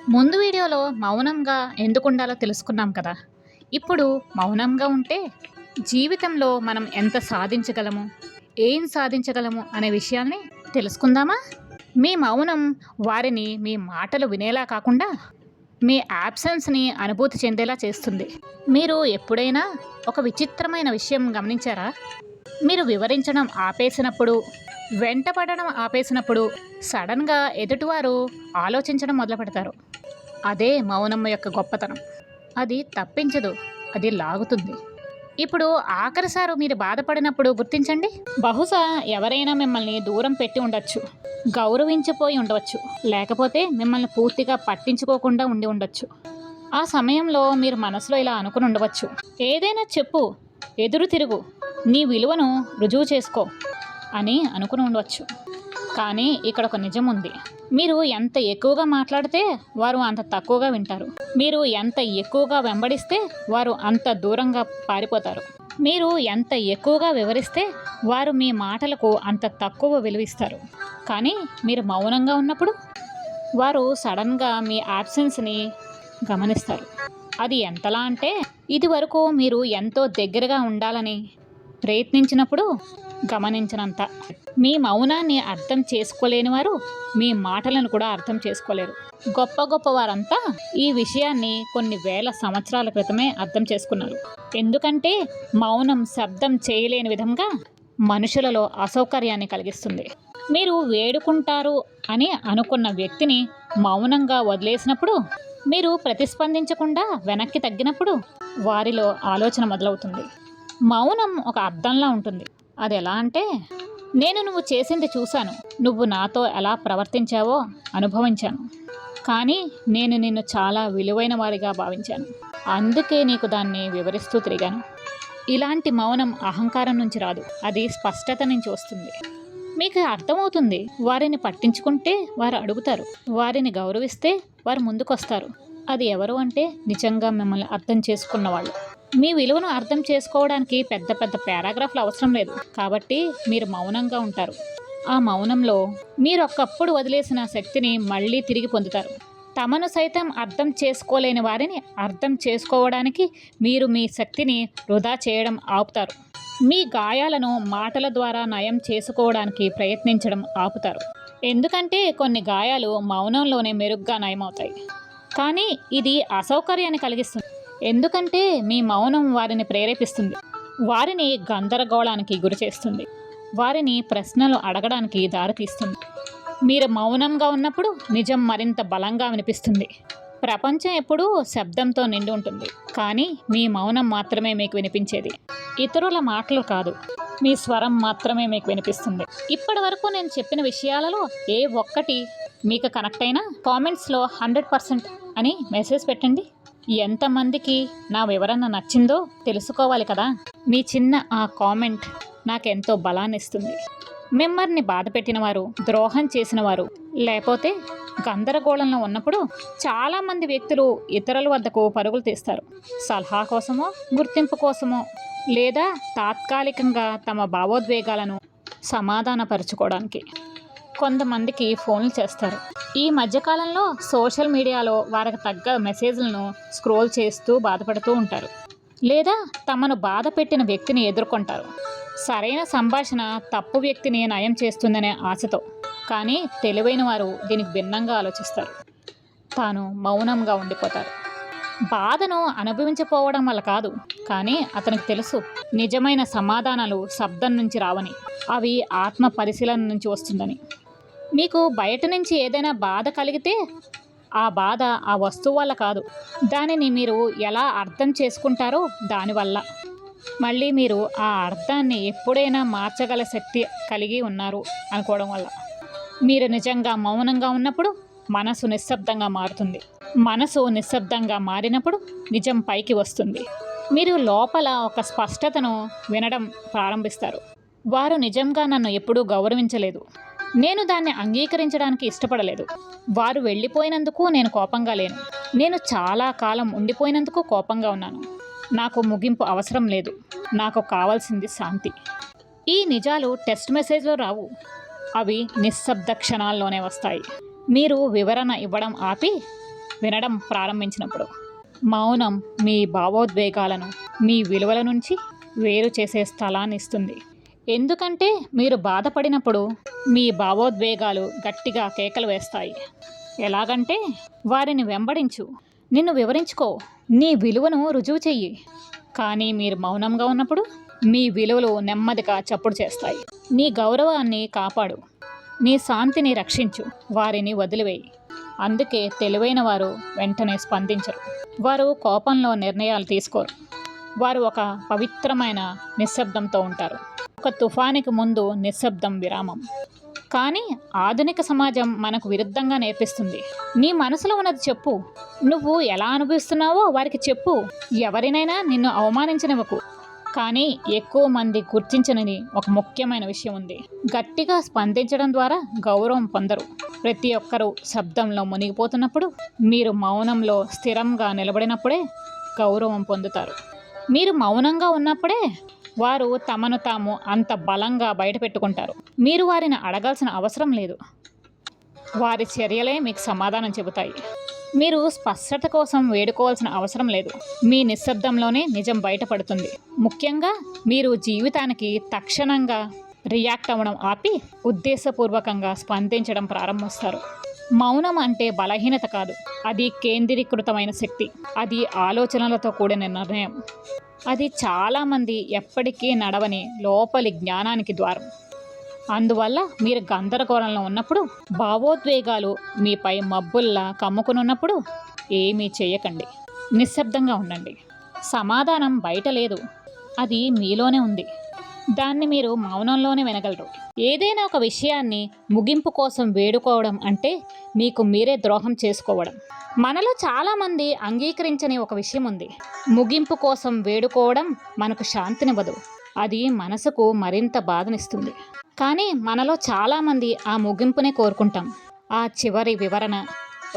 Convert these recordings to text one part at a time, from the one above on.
ముందు వీడియోలో మౌనంగా ఎందుకుండాలో తెలుసుకున్నాం కదా! ఇప్పుడు మౌనంగా ఉంటే జీవితంలో మనం ఎంత సాధించగలము, ఏం సాధించగలము అనే విషయాల్ని తెలుసుకుందామా? మీ మౌనం వారిని మీ మాటలు వినేలా కాకుండా మీ యాబ్సెన్స్‌ని అనుభూతి చెందేలా చేస్తుంది. మీరు ఎప్పుడైనా ఒక విచిత్రమైన విషయం గమనించారా? మీరు వివరించడం ఆపేసినప్పుడు, వెంటపడడం ఆపేసినప్పుడు సడన్‌గా ఎదుటివారు ఆలోచించడం మొదలుపెడతారు. అదే మౌనం యొక్క గొప్పతనం. అది తప్పించదు, అది లాగుతుంది. ఇప్పుడు ఆఖరిసారి మీరు బాధపడినప్పుడు గుర్తించండి. బహుశా ఎవరైనా మిమ్మల్ని దూరం పెట్టి ఉండొచ్చు, గౌరవించిపోయి ఉండవచ్చు, లేకపోతే మిమ్మల్ని పూర్తిగా పట్టించుకోకుండా ఉండి ఉండొచ్చు. ఆ సమయంలో మీరు మనసులో ఇలా అనుకుని ఉండవచ్చు, ఏదైనా చెప్పు, ఎదురు తిరుగు, నీ విలువను రుజువు చేసుకో అని అనుకుని ఉండవచ్చు. కానీ ఇక్కడ ఒక నిజం ఉంది. మీరు ఎంత ఎక్కువగా మాట్లాడితే వారు అంత తక్కువగా వింటారు. మీరు ఎంత ఎక్కువగా వెంబడిస్తే వారు అంత దూరంగా పారిపోతారు. మీరు ఎంత ఎక్కువగా వివరిస్తే వారు మీ మాటలకు అంత తక్కువ విలువిస్తారు. కానీ మీరు మౌనంగా ఉన్నప్పుడు వారు సడన్గా మీ యాబ్సెన్స్ని గమనిస్తారు. అది ఎంతలా అంటే, ఇదివరకు మీరు ఎంతో దగ్గరగా ఉండాలని ప్రయత్నించినప్పుడు గమనించినంత. మీ మౌనాన్ని అర్థం చేసుకోలేని వారు మీ మాటలను కూడా అర్థం చేసుకోలేరు. గొప్ప గొప్ప వారంతా ఈ విషయాన్ని కొన్ని వేల సంవత్సరాల క్రితమే అర్థం చేసుకున్నారు. ఎందుకంటే మౌనం శబ్దం చేయలేని విధంగా మనుషులలో అసౌకర్యాన్ని కలిగిస్తుంది. మీరు వేడుకుంటారు అని అనుకున్న వ్యక్తిని మౌనంగా వదిలేసినప్పుడు, మీరు ప్రతిస్పందించకుండా వెనక్కి తగ్గినప్పుడు వారిలో ఆలోచన మొదలవుతుంది. మౌనం ఒక అర్థంలా ఉంటుంది. అది ఎలా అంటే, నేను నువ్వు చేసింది చూశాను, నువ్వు నాతో ఎలా ప్రవర్తించావో అనుభవించాను, కానీ నేను నిన్ను చాలా విలువైన వారిగా భావించాను, అందుకే నీకు దాన్ని వివరిస్తూ తిరిగాను. ఇలాంటి మౌనం అహంకారం నుంచి రాదు, అది స్పష్టత నుంచి వస్తుంది. మీకు అర్థమవుతుంది, వారిని పట్టించుకుంటే వారు అడుగుతారు, వారిని గౌరవిస్తే వారు ముందుకొస్తారు. అది ఎవరు అంటే నిజంగా మిమ్మల్ని అర్థం చేసుకున్న వాళ్ళు. మీ విలువను అర్థం చేసుకోవడానికి పెద్ద పెద్ద పారాగ్రాఫ్లు అవసరం లేదు. కాబట్టి మీరు మౌనంగా ఉంటారు. ఆ మౌనంలో మీరు ఒకప్పుడు వదిలేసిన శక్తిని మళ్ళీ తిరిగి పొందుతారు. తమను సైతం అర్థం చేసుకోలేని వారిని అర్థం చేసుకోవడానికి మీరు మీ శక్తిని వృధా చేయడం ఆపుతారు. మీ గాయాలను మాటల ద్వారా నయం చేసుకోవడానికి ప్రయత్నించడం ఆపుతారు. ఎందుకంటే కొన్ని గాయాలు మౌనంలోనే మెరుగ్గా నయమవుతాయి. కానీ ఇది అసౌకర్యాన్ని కలిగిస్తుంది. ఎందుకంటే మీ మౌనం వారిని ప్రేరేపిస్తుంది, వారిని గందరగోళానికి గురిచేస్తుంది, వారిని ప్రశ్నలు అడగడానికి దారితీస్తుంది. మీరు మౌనంగా ఉన్నప్పుడు నిజం మరింత బలంగా వినిపిస్తుంది. ప్రపంచం ఎప్పుడూ శబ్దంతో నిండి ఉంటుంది, కానీ మీ మౌనం మాత్రమే మీకు వినిపించేది. ఇతరుల మాటలు కాదు, మీ స్వరం మాత్రమే మీకు వినిపిస్తుంది. ఇప్పటి వరకు నేను చెప్పిన విషయాలలో ఏ ఒక్కటి మీకు కనెక్ట్ అయినా కామెంట్స్లో 100% అని మెసేజ్ పెట్టండి. ఎంతమందికి నా వివరణ నచ్చిందో తెలుసుకోవాలి కదా. మీ చిన్న ఆ కామెంట్ నాకెంతో బలాన్ని ఇస్తుంది. మిమ్మల్ని బాధ పెట్టిన వారు, ద్రోహం చేసిన వారు, లేకపోతే గందరగోళంలో ఉన్నప్పుడు చాలామంది వ్యక్తులు ఇతరుల వద్దకు పరుగులు తీస్తారు. సలహా కోసమో, గుర్తింపు కోసమో, లేదా తాత్కాలికంగా తమ భావోద్వేగాలను సమాధానపరుచుకోవడానికి కొంతమందికి ఫోన్లు చేస్తారు. ఈ మధ్యకాలంలో సోషల్ మీడియాలో వారికి తగ్గ మెసేజ్లను స్క్రోల్ చేస్తూ బాధపడుతూ ఉంటారు, లేదా తమను బాధ పెట్టిన వ్యక్తిని ఎదుర్కొంటారు. సరైన సంభాషణ తప్పు వ్యక్తిని నయం చేస్తుందనే ఆశతో. కానీ తెలివైన వారు దీనికి భిన్నంగా ఆలోచిస్తారు. తాను మౌనంగా ఉండిపోతారు. బాధను అనుభవించకపోవడం వల్ల కాదు, కానీ అతనికి తెలుసు నిజమైన సమాధానాలు శబ్దం నుంచి రావని, అవి ఆత్మ పరిశీలన నుంచి వస్తుందని. మీకు బయట నుంచి ఏదైనా బాధ కలిగితే ఆ బాధ ఆ వస్తువు వల్ల కాదు, దానిని మీరు ఎలా అర్థం చేసుకుంటారో దానివల్ల. మళ్ళీ మీరు ఆ అర్థాన్ని ఎప్పుడైనా మార్చగల శక్తి కలిగి ఉన్నారు అనుకోవడం వల్ల. మీరు నిజంగా మౌనంగా ఉన్నప్పుడు మనసు నిశ్శబ్దంగా మారుతుంది. మనసు నిశ్శబ్దంగా మారినప్పుడు నిజం పైకి వస్తుంది. మీరు లోపల ఒక స్పష్టతను వినడం ప్రారంభిస్తారు. వారు నిజంగా నన్ను ఎప్పుడూ గౌరవించలేదు, నేను దాన్ని అంగీకరించడానికి ఇష్టపడలేదు. వారు వెళ్ళిపోయినందుకు నేను కోపంగా లేను, నేను చాలా కాలం ఉండిపోయినందుకు కోపంగా ఉన్నాను. నాకు ముగింపు అవసరం లేదు, నాకు కావాల్సింది శాంతి. ఈ నిజాలు టెక్స్ట్ మెసేజ్లో రావు, అవి నిశ్శబ్ద క్షణాల్లోనే వస్తాయి. మీరు వివరణ ఇవ్వడం ఆపి వినడం ప్రారంభించినప్పుడు. మౌనం మీ భావోద్వేగాలను మీ విలువల నుంచి వేరు చేసే స్థలాన్ని ఇస్తుంది. ఎందుకంటే మీరు బాధపడినప్పుడు మీ భావోద్వేగాలు గట్టిగా కేకలు వేస్తాయి. ఎలాగంటే, వారిని వెంబడించు, నిన్ను వివరించుకో, నీ విలువను రుజువు చెయ్యి. కానీ మీరు మౌనంగా ఉన్నప్పుడు మీ విలువలు నెమ్మదిగా చప్పుడు చేస్తాయి. నీ గౌరవాన్ని కాపాడు, నీ శాంతిని రక్షించు, వారిని వదిలివేయి. అందుకే తెలివైన వారు వెంటనే స్పందించరు. వారు కోపంలో నిర్ణయాలు తీసుకోరు. వారు ఒక పవిత్రమైన నిశ్శబ్దంతో ఉంటారు. ఒక తుఫానికి ముందు నిశ్శబ్దం విరామం. కానీ ఆధునిక సమాజం మనకు విరుద్ధంగా నేర్పిస్తుంది. నీ మనసులో ఉన్నది చెప్పు, నువ్వు ఎలా అనుభవిస్తున్నావో వారికి చెప్పు, ఎవరినైనా నిన్ను అవమానించనివ్వకు. కానీ ఎక్కువ మంది గుర్తించనిది ఒక ముఖ్యమైన విషయం ఉంది. గట్టిగా స్పందించడం ద్వారా గౌరవం పొందరు. ప్రతి ఒక్కరూ శబ్దంలో మునిగిపోతున్నప్పుడు మీరు మౌనంలో స్థిరంగా నిలబడినప్పుడే గౌరవం పొందుతారు. మీరు మౌనంగా ఉన్నప్పుడే వారు తమను తాము అంత బలంగా బయటపెట్టుకుంటారు. మీరు వారిని అడగాల్సిన అవసరం లేదు. వారి చర్యలే మీకు సమాధానం చెబుతాయి. మీరు స్పష్టత కోసం వేడుకోవాల్సిన అవసరం లేదు. మీ నిశ్శబ్దంలోనే నిజం బయటపడుతుంది. ముఖ్యంగా మీరు జీవితానికి తక్షణంగా రియాక్ట్ అవ్వడం ఆపి ఉద్దేశపూర్వకంగా స్పందించడం ప్రారంభిస్తారు. మౌనం అంటే బలహీనత కాదు, అది కేంద్రీకృతమైన శక్తి. అది ఆలోచనలతో కూడిన నిర్ణయం. అది చాలామంది ఎప్పటికీ నడవని లోపలి జ్ఞానానికి ద్వారం. అందువల్ల మీరు గందరగోళంలో ఉన్నప్పుడు, భావోద్వేగాలు మీపై మబ్బుల్లా కమ్ముకునున్నప్పుడు ఏమీ చేయకండి. నిశ్శబ్దంగా ఉండండి. సమాధానం బయట లేదు, అది మీలోనే ఉంది. దాన్ని మీరు మౌనంలోనే వినగలరు. ఏదైనా ఒక విషయాన్ని ముగింపు కోసం వేడుకోవడం అంటే మీకు మీరే ద్రోహం చేసుకోవడం. మనలో చాలామంది అంగీకరించని ఒక విషయం ఉంది. ముగింపు కోసం వేడుకోవడం మనకు శాంతినివ్వదు, అది మనసుకు మరింత బాధనిస్తుంది. కానీ మనలో చాలామంది ఆ ముగింపునే కోరుకుంటాం. ఆ చివరి వివరణ,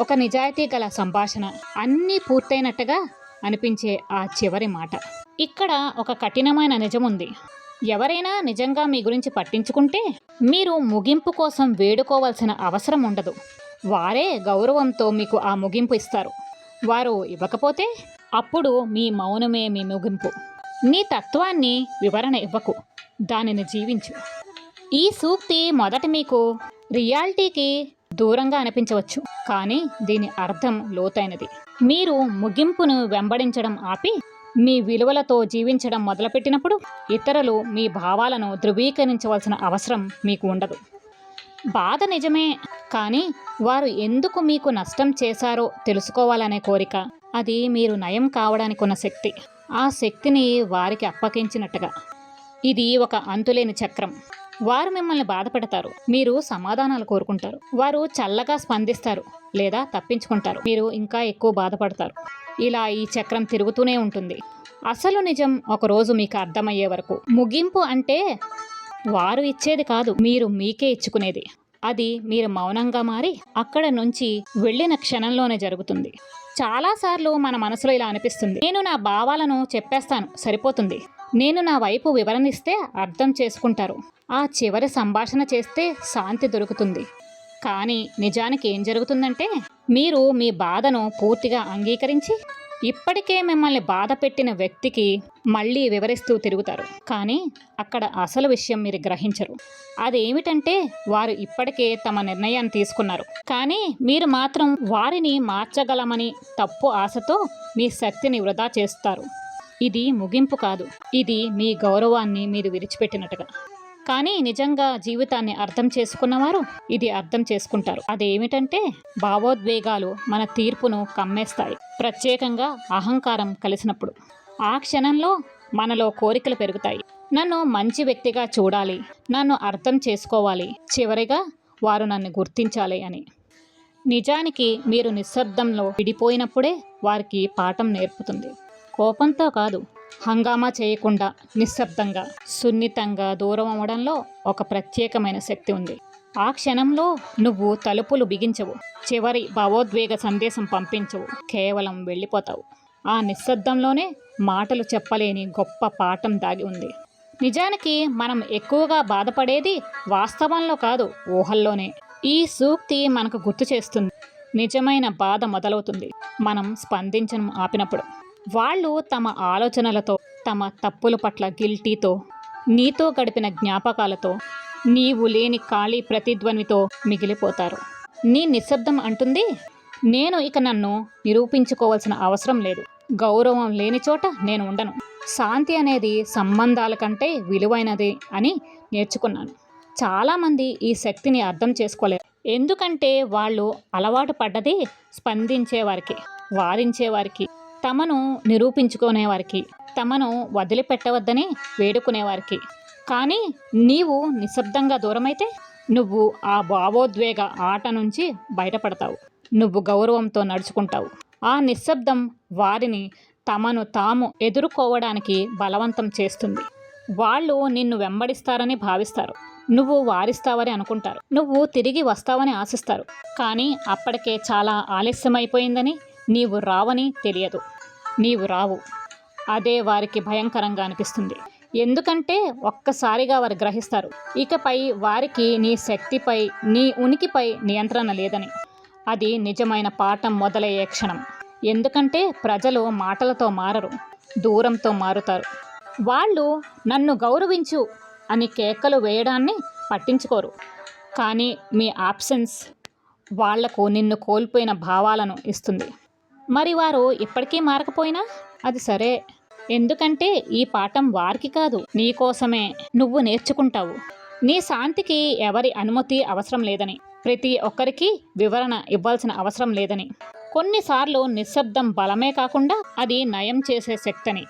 ఒక నిజాయితీ గల సంభాషణ, అన్నీ పూర్తయినట్టుగా అనిపించే ఆ చివరి మాట. ఇక్కడ ఒక కఠినమైన నిజం ఉంది. ఎవరైనా నిజంగా మీ గురించి పట్టించుకుంటే మీరు ముగింపు కోసం వేడుకోవాల్సిన అవసరం ఉండదు. వారే గౌరవంతో మీకు ఆ ముగింపు ఇస్తారు. వారు ఇవ్వకపోతే అప్పుడు మీ మౌనమే మీ ముగింపు. నీ తత్వాన్ని వివరణ ఇవ్వకు, దానిని జీవించు. ఈ సూక్తి మొదట మీకు రియాలిటీకి దూరంగా అనిపించవచ్చు, కానీ దీని అర్థం లోతైనది. మీరు ముగింపును వెంబడించడం ఆపి మీ విలువలతో జీవించడం మొదలుపెట్టినప్పుడు ఇతరులు మీ భావాలను ధృవీకరించవలసిన అవసరం మీకు ఉండదు. బాధ నిజమే, కానీ వారు ఎందుకు మీకు నష్టం చేశారో తెలుసుకోవాలనే కోరిక, అది మీరు నయం కావడానికి ఉన్న శక్తి. ఆ శక్తిని వారికి అప్పగించినట్టుగా. ఇది ఒక అంతులేని చక్రం. వారు మిమ్మల్ని బాధ పెడతారు, మీరు సమాధానాలు కోరుకుంటారు. వారు చల్లగా స్పందిస్తారు లేదా తప్పించుకుంటారు, మీరు ఇంకా ఎక్కువ బాధపడతారు. ఇలా ఈ చక్రం తిరుగుతూనే ఉంటుంది. అసలు నిజం ఒకరోజు మీకు అర్థమయ్యే వరకు. ముగింపు అంటే వారు ఇచ్చేది కాదు, మీరు మీకే ఇచ్చుకునేది. అది మీరు మౌనంగా మారి అక్కడ నుంచి వెళ్ళిన క్షణంలోనే జరుగుతుంది. చాలాసార్లు మన మనసులో ఇలా అనిపిస్తుంది, నేను నా భావాలను చెప్పేస్తాను, సరిపోతుంది. నేను నా వైపు వివరణిస్తే అర్థం చేసుకుంటారు. ఆ చివరి సంభాషణ చేస్తే శాంతి దొరుకుతుంది. కానీ నిజానికి ఏం జరుగుతుందంటే, మీరు మీ బాధను పూర్తిగా అంగీకరించి ఇప్పటికే మిమ్మల్ని బాధ పెట్టిన వ్యక్తికి మళ్ళీ వివరిస్తూ తిరుగుతారు. కానీ అక్కడ అసలు విషయం మీరు గ్రహించరు. అదేమిటంటే, వారు ఇప్పటికే తమ నిర్ణయాన్ని తీసుకున్నారు, కానీ మీరు మాత్రం వారిని మార్చగలమని తప్పు ఆశతో మీ శక్తిని వృధా చేస్తారు. ఇది ముగింపు కాదు, ఇది మీ గౌరవాన్ని మీరు విడిచిపెట్టినట్టుగా. కానీ నిజంగా జీవితాన్ని అర్థం చేసుకున్నవారు ఇది అర్థం చేసుకుంటారు. అదేమిటంటే, భావోద్వేగాలు మన తీర్పును కమ్మేస్తాయి, ప్రత్యేకంగా అహంకారం కలిసినప్పుడు. ఆ క్షణంలో మనలో కోరికలు పెరుగుతాయి. నన్ను మంచి వ్యక్తిగా చూడాలి, నన్ను అర్థం చేసుకోవాలి, చివరిగా వారు నన్ను గుర్తించాలి అని. నిజానికి మీరు నిశ్శబ్దంలో విడిపోయినప్పుడే వారికి పాఠం నేర్పుతుంది. కోపంతో కాదు, హంగామా చేయకుండా నిశ్శబ్దంగా, సున్నితంగా దూరం అవ్వడంలో ఒక ప్రత్యేకమైన శక్తి ఉంది. ఆ క్షణంలో నువ్వు తలుపులు బిగించవు, చివరి భావోద్వేగ సందేశం పంపించవు, కేవలం వెళ్ళిపోతావు. ఆ నిశ్శబ్దంలోనే మాటలు చెప్పలేని గొప్ప పాఠం దాగి ఉంది. నిజానికి మనం ఎక్కువగా బాధపడేది వాస్తవంలో కాదు, ఊహల్లోనే. ఈ సూక్తి మనకు గుర్తు చేస్తుంది, నిజమైన బాధ మొదలవుతుంది మనం స్పందించడం ఆపినప్పుడు. వాళ్ళు తమ ఆలోచనలతో, తమ తప్పుల పట్ల గిల్టీతో, నీతో గడిపిన జ్ఞాపకాలతో, నీవు లేని ఖాళీ ప్రతిధ్వనితో మిగిలిపోతారు. నీ నిశ్శబ్దం అంటుంది, నేను ఇక నన్ను నిరూపించుకోవాల్సిన అవసరం లేదు. గౌరవం లేని చోట నేను ఉండను. శాంతి అనేది సంబంధాల కంటే విలువైనది అని నేర్చుకున్నాను. చాలామంది ఈ శక్తిని అర్థం చేసుకోలేరు. ఎందుకంటే వాళ్ళు అలవాటు పడ్డది స్పందించేవారికి, వారించేవారికి, తమను నిరూపించుకునేవారికి, తమను వదిలిపెట్టవద్దని వేడుకునేవారికి. కానీ నీవు నిశ్శబ్దంగా దూరమైతే నువ్వు ఆ భావోద్వేగ ఆట నుంచి బయటపడతావు. నువ్వు గౌరవంతో నడుచుకుంటావు. ఆ నిశ్శబ్దం వారిని తమను తాము ఎదుర్కోవడానికి బలవంతం చేస్తుంది. వాళ్ళు నిన్ను వెంబడిస్తారని భావిస్తారు. నువ్వు వారిస్తావని అనుకుంటారు. నువ్వు తిరిగి వస్తావని ఆశిస్తారు. కానీ అప్పటికే చాలా ఆలస్యమైపోయిందని, నీవు రావని తెలియదు. నీవు రావు. అదే వారికి భయంకరంగా అనిపిస్తుంది. ఎందుకంటే ఒక్కసారిగా వారు గ్రహిస్తారు, ఇకపై వారికి నీ శక్తిపై, నీ ఉనికిపై నియంత్రణ లేదని. అది నిజమైన పాఠం మొదలయ్యే క్షణం. ఎందుకంటే ప్రజలు మాటలతో మారరు, దూరంతో మారుతారు. వాళ్ళు నన్ను గౌరవించు అని కేకలు వేయడాన్ని పట్టించుకోరు. కానీ మీ ఆబ్సెన్స్ వాళ్లకు నిన్ను కోల్పోయిన భావాలను ఇస్తుంది. మరి వారు ఇప్పటికీ మారకపోయినా అది సరే. ఎందుకంటే ఈ పాఠం వారికి కాదు, నీకోసమే. నువ్వు నేర్చుకుంటావు. నీ శాంతికి ఎవరి అనుమతి అవసరం లేదని, ప్రతి ఒక్కరికి వివరణ ఇవ్వాల్సిన అవసరం లేదని. కొన్నిసార్లు నిశ్శబ్దం బలమే కాకుండా అది నయం చేసే శక్తిని.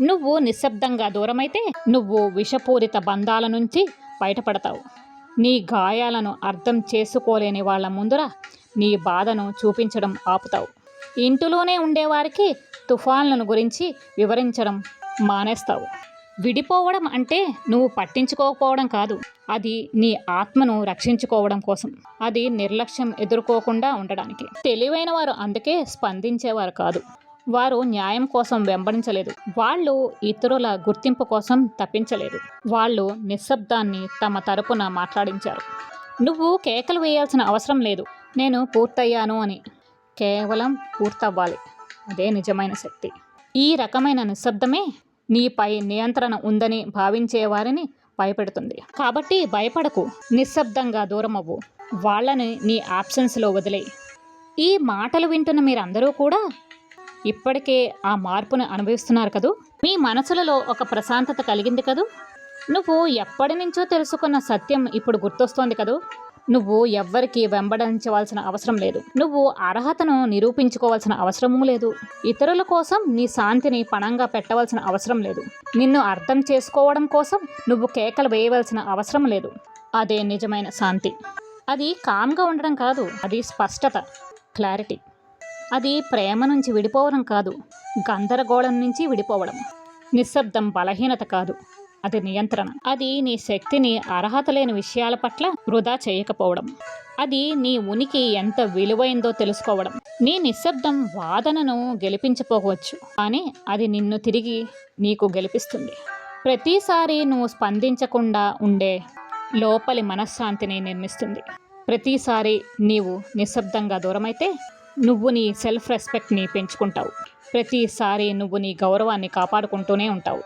నువ్వు నిశ్శబ్దంగా దూరమైతే నువ్వు విషపూరిత బంధాల నుంచి బయటపడతావు. నీ గాయాలను అర్థం చేసుకోలేని వాళ్ళ ముందర నీ బాధను చూపించడం ఆపుతావు. ఇంటిలోనే ఉండేవారికి తుఫాన్లను గురించి వివరించడం మానేస్తావు. విడిపోవడం అంటే నువ్వు పట్టించుకోకపోవడం కాదు, అది నీ ఆత్మను రక్షించుకోవడం కోసం. అది నిర్లక్ష్యం ఎదుర్కోకుండా ఉండడానికి. తెలివైన వారు అందుకే స్పందించేవారు కాదు. వారు న్యాయం కోసం వెంబడించలేదు. వాళ్ళు ఇతరుల గుర్తింపు కోసం తప్పించలేదు. వాళ్ళు నిశ్శబ్దాన్ని తమ తరపున మాట్లాడించారు. నువ్వు కేకలు వేయాల్సిన అవసరం లేదు, నేను పూర్తయ్యాను అని. కేవలం పూర్తవ్వాలి. అదే నిజమైన శక్తి. ఈ రకమైన నిశ్శబ్దమే నీపై నియంత్రణ ఉందని భావించే వారిని భయపెడుతుంది. కాబట్టి భయపడకు, నిశ్శబ్దంగా దూరమవ్వు. వాళ్ళని నీ ఆబ్సెన్స్లో వదిలేయి. ఈ మాటలు వింటున్న మీరందరూ కూడా ఇప్పటికే ఆ మార్పును అనుభవిస్తున్నారు కదూ. మీ మనసులలో ఒక ప్రశాంతత కలిగింది కదూ. నువ్వు ఎప్పటి నుంచో తెలుసుకున్న సత్యం ఇప్పుడు గుర్తొస్తోంది కదూ. నువ్వు ఎవ్వరికి వెంబడించవలసిన అవసరం లేదు. నువ్వు అర్హతను నిరూపించుకోవాల్సిన అవసరమూ లేదు. ఇతరుల కోసం నీ శాంతిని పణంగా పెట్టవలసిన అవసరం లేదు. నిన్ను అర్థం చేసుకోవడం కోసం నువ్వు కేకలు వేయవలసిన అవసరం లేదు. అదే నిజమైన శాంతి. అది కామ్గా ఉండడం కాదు, అది స్పష్టత, క్లారిటీ. అది ప్రేమ నుంచి విడిపోవడం కాదు, గందరగోళం నుంచి విడిపోవడం. నిశ్శబ్దం బలహీనత కాదు, అది నియంత్రణ. అది నీ శక్తిని అర్హత లేని విషయాల పట్ల వృధా చేయకపోవడం. అది నీ ఉనికి ఎంత విలువైందో తెలుసుకోవడం. నీ నిశ్శబ్దం వాదనను గెలిపించకపోవచ్చు, కానీ అది నిన్ను తిరిగి నీకు గెలిపిస్తుంది. ప్రతిసారి నువ్వు స్పందించకుండా ఉండే లోపలి మనశ్శాంతిని నిర్మిస్తుంది. ప్రతిసారి నీవు నిశ్శబ్దంగా దూరమైతే నువ్వు నీ సెల్ఫ్ రెస్పెక్ట్ని పెంచుకుంటావు. ప్రతిసారి నువ్వు నీ గౌరవాన్ని కాపాడుకుంటూనే ఉంటావు.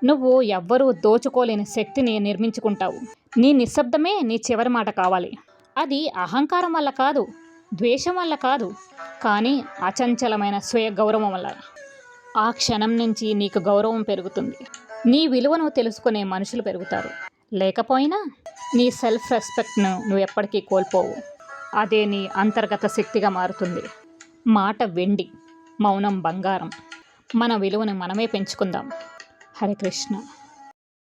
నువ్వు ఎవ్వరూ దోచుకోలేని శక్తిని నిర్మించుకుంటావు. నీ నిశ్శబ్దమే నీ చివరి మాట కావాలి. అది అహంకారం వల్ల కాదు, ద్వేషం వల్ల కాదు, కానీ అచంచలమైన స్వయ గౌరవం వల్ల. ఆ క్షణం నుంచి నీకు గౌరవం పెరుగుతుంది. నీ విలువను తెలుసుకునే మనుషులు పెరుగుతారు. లేకపోయినా నీ సెల్ఫ్ రెస్పెక్ట్ను నువ్వు ఎప్పటికీ కోల్పోవు. అదే నీ అంతర్గత శక్తిగా మారుతుంది. మాట వెండి, మౌనం బంగారం. మన విలువను మనమే పెంచుకుందాం. హరే కృష్ణ.